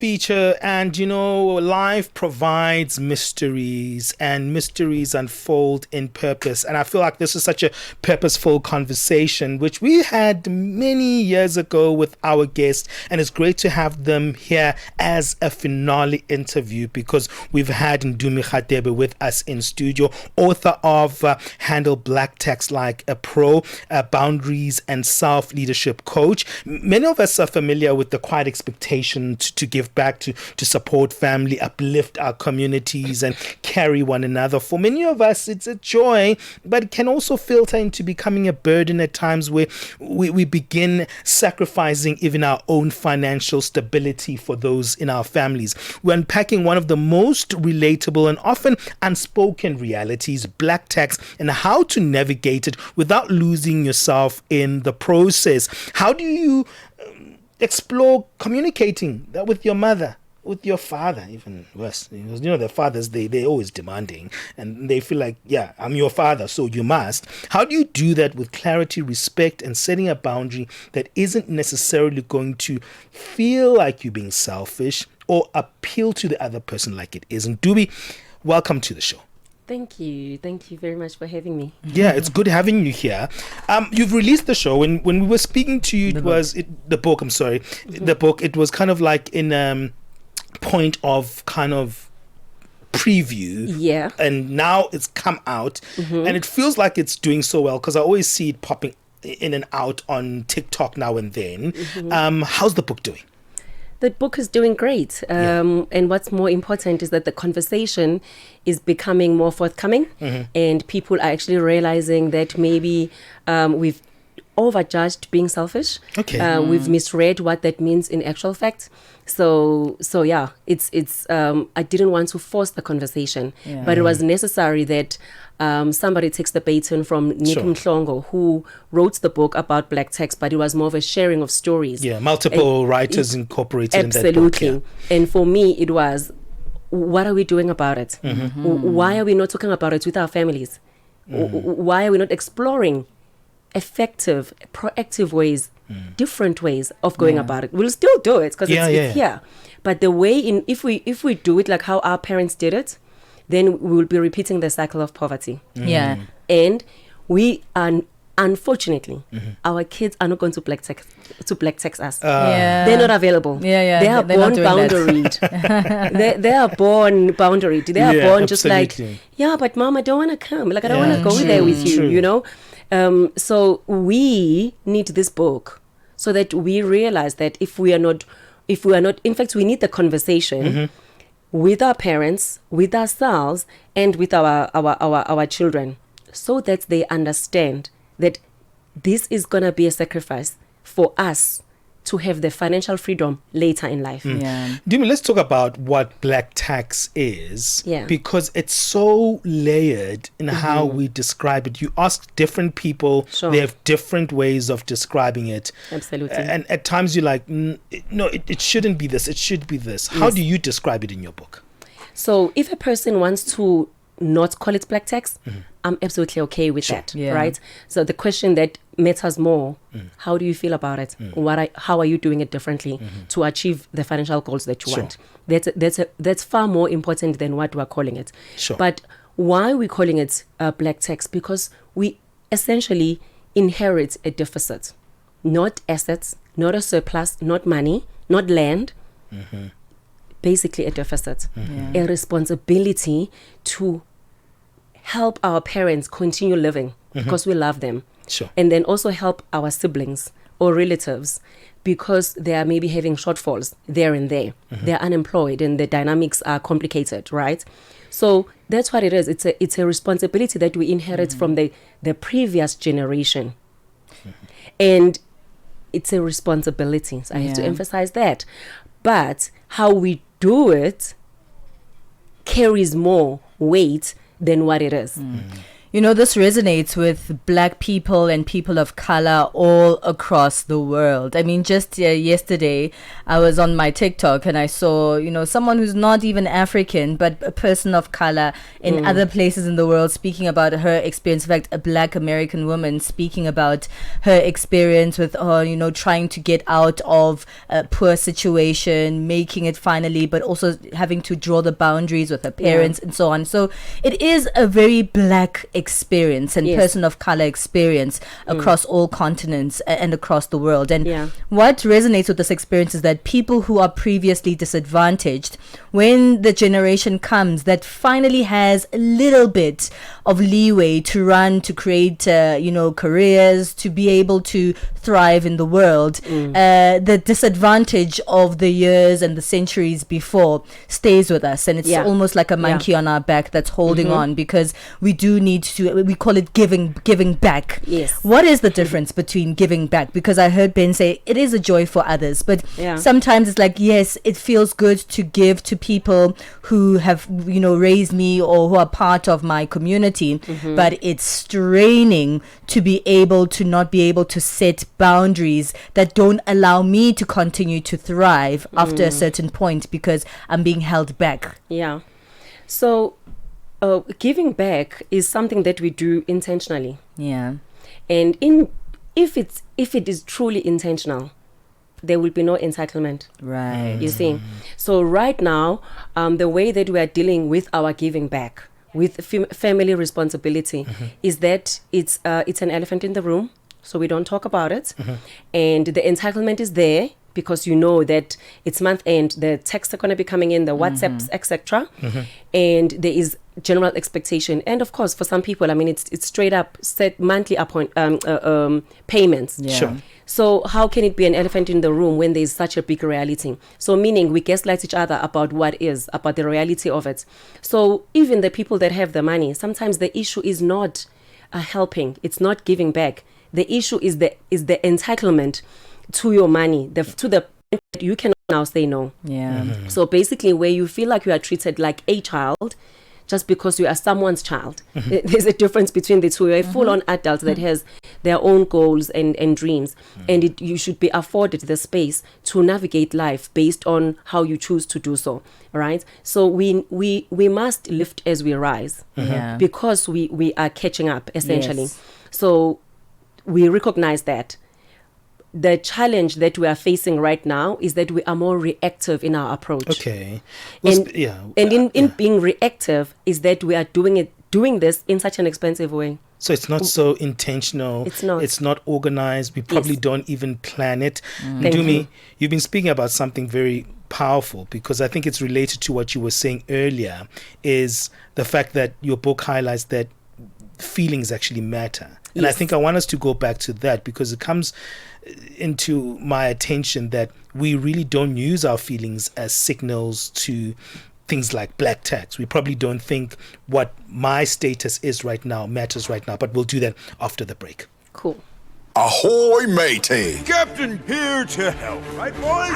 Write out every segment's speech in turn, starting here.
feature, and life provides mysteries, and mysteries unfold in purpose. And I feel like this is such a purposeful conversation which we had many years ago with our guests, and it's great to have them here as a finale interview because we've had Ndumi Hadebe with us in studio, author of Handle Black Tax Like a Pro, Boundaries and Self-Leadership Coach. Many of us are familiar with the quiet expectation to give back, to support family, uplift our communities and carry one another. For many of us, it's a joy, but it can also filter into becoming a burden at times where we begin sacrificing even our own financial stability for those in our families. We're unpacking one of the most relatable and often unspoken realities, black tax, and how to navigate it without losing yourself in the process. How do you explore communicating that with your mother, with your father, even worse? The fathers, they're always demanding and they feel like, yeah, I'm your father, so you must. How do you do that with clarity, respect, and setting a boundary that isn't necessarily going to feel like you being selfish or appeal to the other person like it is? And Ndumi, welcome to the show. Thank you very much for having me. Yeah, it's good having you here. You've released the show. When we were speaking to you, the book. It was kind of like in point of kind of preview. Yeah. And now it's come out, and it feels like it's doing so well because I always see it popping in and out on TikTok now and then. How's the book doing? The book is doing great. And what's more important is that the conversation is becoming more forthcoming, and people are actually realizing that maybe we've overjudged being selfish. Okay. We've misread what that means in actual fact. So yeah, it's I didn't want to force the conversation, but it was necessary that somebody takes the baton from Nick Mhlongo, who wrote the book about black tax, but it was more of a sharing of stories. Yeah, multiple writers incorporated in that book. Absolutely. And for me, it was, what are we doing about it? Why are we not talking about it with our families? Why are we not exploring effective, proactive ways, different ways of going about it? We'll still do it because it's here. But the way if we do it like how our parents did it, then we will be repeating the cycle of poverty. Yeah. And we are, unfortunately, our kids are not going to black tax us. They're not available. They are born boundaried. They are born boundaried. They are born just like, but mom, I don't want to come. Like, I don't want to go there with you, So we need this book so that we realize that if we are not, in fact, we need the conversation with our parents, with ourselves, and with our children, so that they understand that this is going to be a sacrifice for us to have the financial freedom later in life. Ndumi, let's talk about what black tax is, because it's so layered in how we describe it. You ask different people, they have different ways of describing it. Absolutely. And at times you're like, no, it shouldn't be this, it should be this. How do you describe it in your book? So if a person wants to not call it black tax, I'm absolutely okay with that, right? So the question that matters more, how do you feel about it? How are you doing it differently to achieve the financial goals that you want? That's far more important than what we're calling it. But why are we calling it black tax? Because we essentially inherit a deficit, not assets, not a surplus, not money, not land. Basically a deficit, a responsibility to help our parents continue living because we love them. And then also help our siblings or relatives because they are maybe having shortfalls there and there. They're unemployed and the dynamics are complicated, right? So that's what it is. It's a responsibility that we inherit from the previous generation. And it's a responsibility. So I have to emphasize that. But how we do it carries more weight than what it is. You know, this resonates with Black people and people of color all across the world. I mean, just yesterday, I was on my TikTok and I saw, you know, someone who's not even African, but a person of color in other places in the world speaking about her experience. In fact, a Black American woman speaking about her experience with, you know, trying to get out of a poor situation, making it finally, but also having to draw the boundaries with her parents and so on. So it is a very Black experience and person of color experience across all continents and across the world. And what resonates with this experience is that people who are previously disadvantaged, when the generation comes that finally has a little bit of leeway to run, to create you know, careers, to be able to thrive in the world, the disadvantage of the years and the centuries before stays with us, and it's almost like a monkey on our back that's holding on, because we do need to, we call it giving back. Yes. What is the difference between giving back? Because I heard Ben say it is a joy for others, but sometimes it's like, yes, it feels good to give to people who have, you know, raised me or who are part of my community, but it's straining to be able to not be able to set boundaries that don't allow me to continue to thrive after a certain point because I'm being held back. Yeah. So giving back is something that we do intentionally. Yeah. And if it is truly intentional, there will be no entitlement. Right. You see. So right now, the way that we are dealing with our giving back, with family responsibility, is that it's an elephant in the room, so we don't talk about it. And the entitlement is there because you know that it's month end, the texts are going to be coming in, the WhatsApps, etc. And there is general expectation. And of course, for some people, I mean, it's straight up set monthly payments. Yeah. Sure. So how can it be an elephant in the room when there's such a big reality? So meaning we gaslight each other about what is, about the reality of it. So even the people that have the money, sometimes the issue is not helping. It's not giving back. The issue is the entitlement to your money, to the point that you cannot now say no. Yeah. So basically, where you feel like you are treated like a child just because you are someone's child. There's a difference between the two. You're a full-on adult that has their own goals and dreams, and you should be afforded the space to navigate life based on how you choose to do so, right? So we must lift as we rise, because we are catching up, essentially. Yes. So we recognize that. The challenge that we are facing right now is that we are more reactive in our approach. Okay. And in being reactive is that we are doing this in such an expensive way. So it's not so intentional. It's not. It's not organized. We probably don't even plan it. Thank Ndumi, you. you've been speaking about something very powerful, because I think it's related to what you were saying earlier, is the fact that your book highlights that feelings actually matter. And I think I want us to go back to that, because it comes into my attention that we really don't use our feelings as signals to things like black tax. We probably don't think what my status is right now matters right now, but we'll do that after the break. Cool. Ahoy, matey! Captain here to help, right, boys?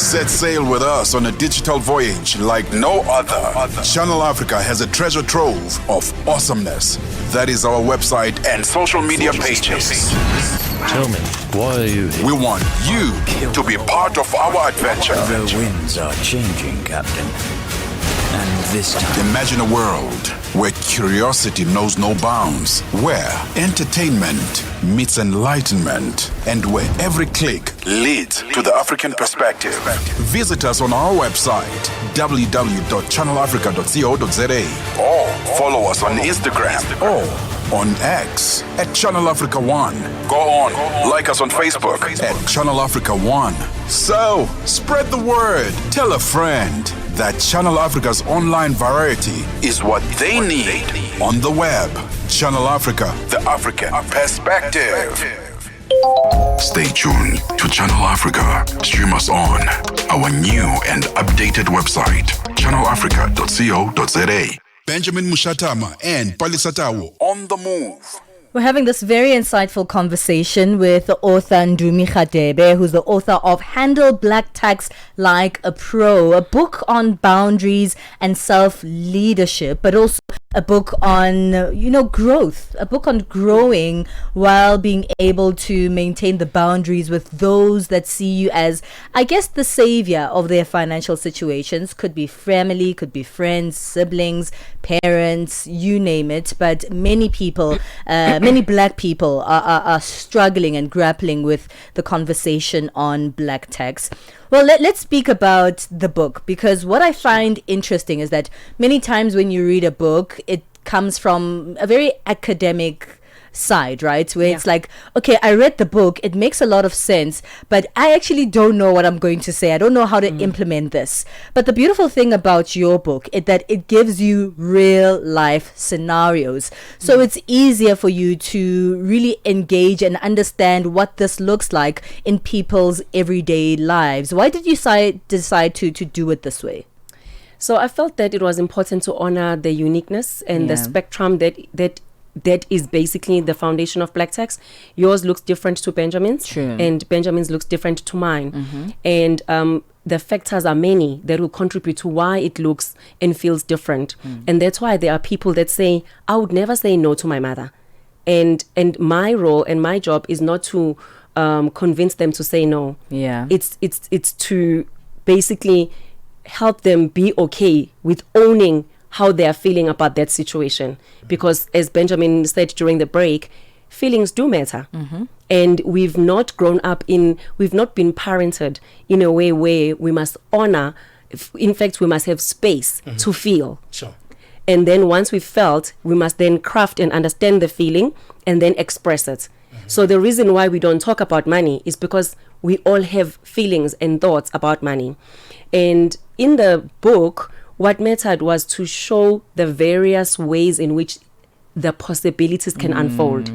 Set sail with us on a digital voyage like no other. Channel Africa has a treasure trove of awesomeness. That is our website and social media pages. Tell me, why are you here? We want you to be part of our adventure. The winds are changing, Captain. And this time... Imagine a world where curiosity knows no bounds, where entertainment meets enlightenment, and where every click leads to the African perspective. Visit us on our website, www.channelafrica.co.za, or follow us on Instagram or on X at Channel Africa One. Go on, like us on Facebook at Channel Africa One. So, spread the word. Tell a friend that Channel Africa's online variety is what they need on the web. Channel Africa, the African perspective. Stay tuned to Channel Africa. Stream us on our new and updated website, channelafrica.co.za. Benjamin Moshatama and Palesa on the move. We're having this very insightful conversation with the author Ndumi Hadebe, who's the author of Handle Black Tax Like a Pro, a book on boundaries and self-leadership, but also a book on, growth, a book on growing while being able to maintain the boundaries with those that see you as, I guess, the savior of their financial situations. Could be family, could be friends, siblings, parents, you name it. But many people, many black people are struggling and grappling with the conversation on black tax. Well, let's speak about the book, because what I find interesting is that many times when you read a book, it comes from a very academic side, right? Where it's like, okay, I read the book, it makes a lot of sense, but I actually don't know what I'm going to say. I don't know how to implement this. But the beautiful thing about your book is that it gives you real life scenarios. So it's easier for you to really engage and understand what this looks like in people's everyday lives. Why did you decide to do it this way? So I felt that it was important to honor the uniqueness and the spectrum that is basically the foundation of black tax. Yours looks different to Benjamin's. True. And Benjamin's looks different to mine. And the factors are many that will contribute to why it looks and feels different. And that's why there are people that say, I would never say no to my mother. And my role and my job is not to convince them to say no. Yeah. It's to basically help them be okay with owning how they are feeling about that situation. Because as Benjamin said during the break, feelings do matter. And we've not been parented in a way where we must honor, in fact, we must have space to feel. Sure. And then once we've felt, we must then craft and understand the feeling and then express it. So the reason why we don't talk about money is because we all have feelings and thoughts about money. And in the book, what mattered was to show the various ways in which the possibilities can unfold.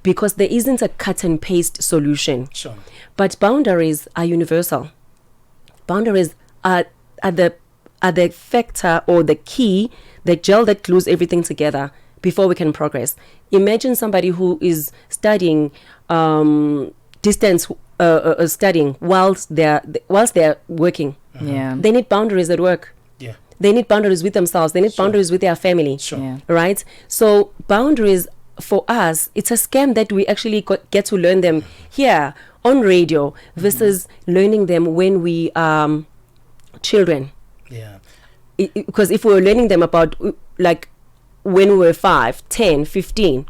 Because there isn't a cut and paste solution. Sure. But boundaries are universal. Boundaries are the factor or the key, the gel that glues everything together before we can progress. Imagine somebody who is studying distance studying whilst they're working. They need boundaries at work. They need boundaries with themselves. They need boundaries with their family. Right? So boundaries for us, it's a scam that we actually get to learn them here on radio versus learning them when we are children. Because if we were learning them about like when we were 5, 10, 15,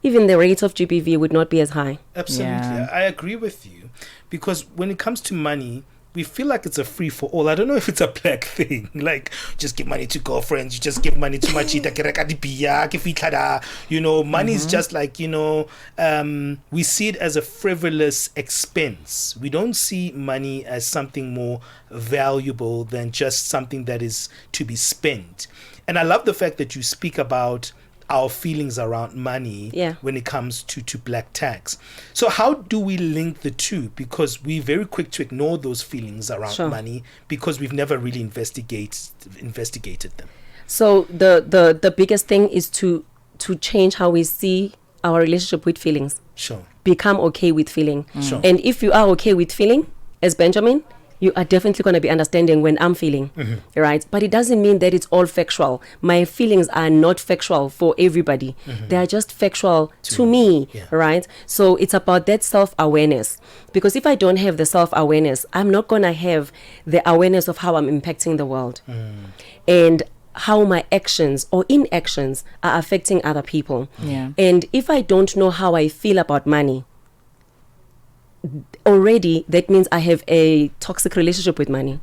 even the rate of GBV would not be as high. Absolutely. I agree with you. Because when it comes to money, we feel like it's a free for all. I don't know if it's a black thing. Like, just give money to girlfriends. You just give money to machita. Money is just like, we see it as a frivolous expense. We don't see money as something more valuable than just something that is to be spent. And I love the fact that you speak about our feelings around money when it comes to black tax. So how do we link the two? Because we're very quick to ignore those feelings around money because we've never really investigated them. So the biggest thing is to change how we see our relationship with feelings. Become okay with feeling. And if you are okay with feeling, as Benjamin, you are definitely going to be understanding when I'm feeling, right? But it doesn't mean that it's all factual. My feelings are not factual for everybody. They are just factual to me, right? So it's about that self-awareness. Because if I don't have the self-awareness, I'm not going to have the awareness of how I'm impacting the world. And how my actions or inactions are affecting other people. And if I don't know how I feel about money, already that means I have a toxic relationship with money.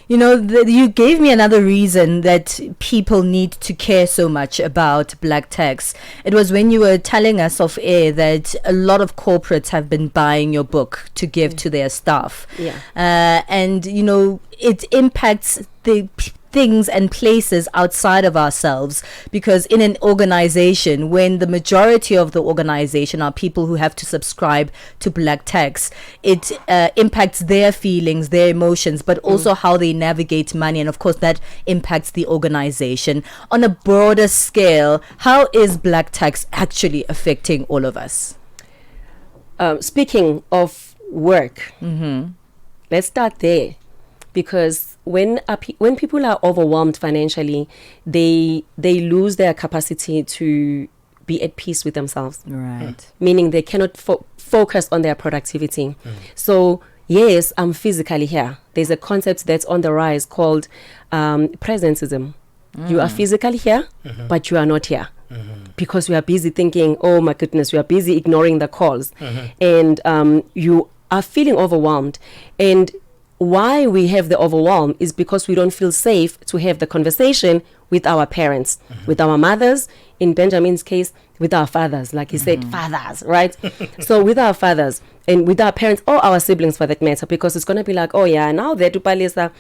You gave me another reason that people need to care so much about black tax. It was when you were telling us off air that a lot of corporates have been buying your book to give to their staff. And it impacts the things and places outside of ourselves, because in an organization, when the majority of the organization are people who have to subscribe to black tax, it impacts their feelings, their emotions, but also how they navigate money, and of course that impacts the organization. On a broader scale, how is black tax actually affecting all of us? Speaking of work, let's start there. because when people are overwhelmed financially, they lose their capacity to be at peace with themselves. Right. Meaning they cannot focus on their productivity. So yes, I'm physically here. There's a concept that's on the rise called presentism. You are physically here, but you are not here. Because you are busy thinking, oh my goodness, you are busy ignoring the calls. And you are feeling overwhelmed. And why we have the overwhelm is because we don't feel safe to have the conversation with our parents, with our mothers, in Benjamin's case, with our fathers, like he said, fathers, right? So with our fathers and with our parents or our siblings for that matter, because it's going to be like, oh yeah, now they're to Palesa,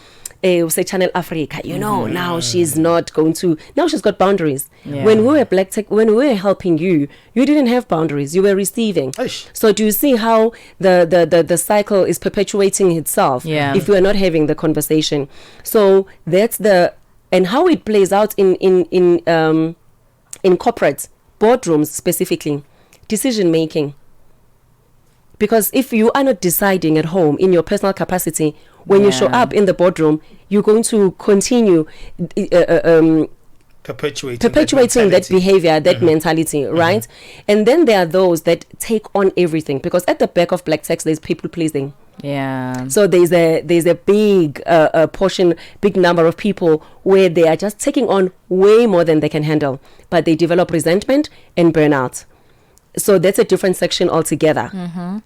say Channel Africa, now she's not going to, now she's got boundaries. Yeah. When we were Black Tech, when we were helping you, you didn't have boundaries, you were receiving. Eish. So do you see how the cycle is perpetuating itself if we are not having the conversation? So that's and how it plays out in corporate boardrooms specifically, decision making. Because if you are not deciding at home in your personal capacity, when you show up in the boardroom, you're going to continue perpetuating that behavior, that mentality, right? And then there are those that take on everything, because at the back of Black Text, there's people pleasing. Yeah. So there's a big portion, big number of people where they are just taking on way more than they can handle, but they develop resentment and burnout. So that's a different section altogether.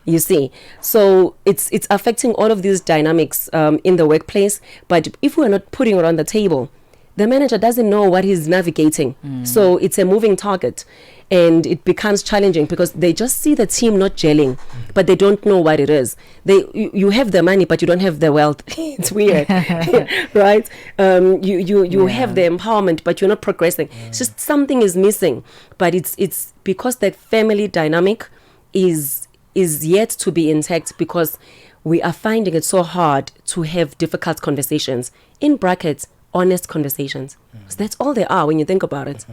You see, so it's affecting all of these dynamics in the workplace. But if we're not putting it on the table, the manager doesn't know what he's navigating. So it's a moving target, and it becomes challenging because they just see the team not gelling, but they don't know what it is. You have the money, but you don't have the wealth. It's weird, right? You have the empowerment, but you're not progressing. It's just something is missing. But it's because that family dynamic is yet to be intact, because we are finding it so hard to have difficult conversations, in brackets, honest conversations. So that's all they are when you think about it.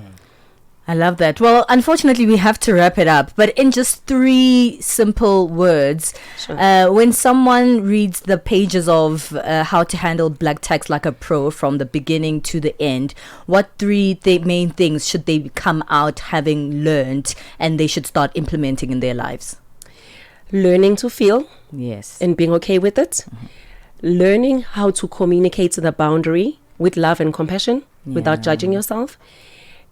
I love that. Well, unfortunately, we have to wrap it up. But in just 3 simple words, when someone reads the pages of how to handle Black Tax like a pro from the beginning to the end, what 3 main things should they come out having learned and they should start implementing in their lives? Learning to feel. Yes. And being okay with it. Learning how to communicate the boundary with love and compassion without judging yourself.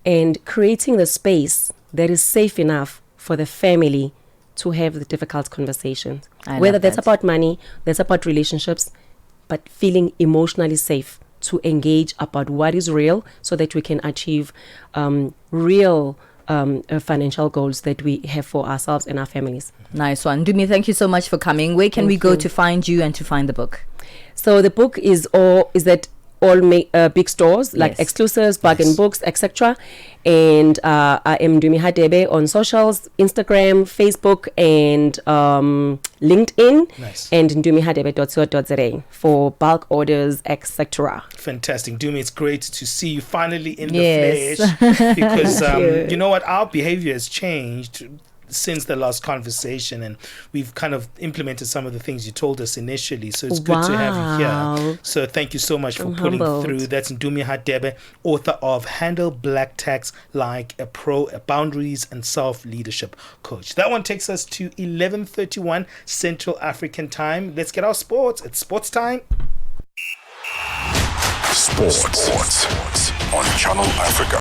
And creating the space that is safe enough for the family to have the difficult conversations. Whether that's about money, that's about relationships, but feeling emotionally safe to engage about what is real, so that we can achieve real financial goals that we have for ourselves and our families. Nice one. Ndumi, thank you so much for coming. Where can we go to find you and to find the book? So the book is at all big stores like Exclusives, Bargain Books, etc. And I am Ndumi Hadebe on socials, Instagram, Facebook, and LinkedIn. And ndumihadebe.co.za for bulk orders, etc. Fantastic. Ndumi, it's great to see you finally in the flesh, because you know what, our behavior has changed since the last conversation, and we've kind of implemented some of the things you told us initially, so it's good to have you here. So thank you so much for pulling through. That's Ndumi Hadebe, author of Handle Black Tax Like a Pro, a Boundaries and Self-Leadership Coach. That one takes us to 11:31 Central African Time. Let's get our sports. It's sports time. Sports on Channel Africa.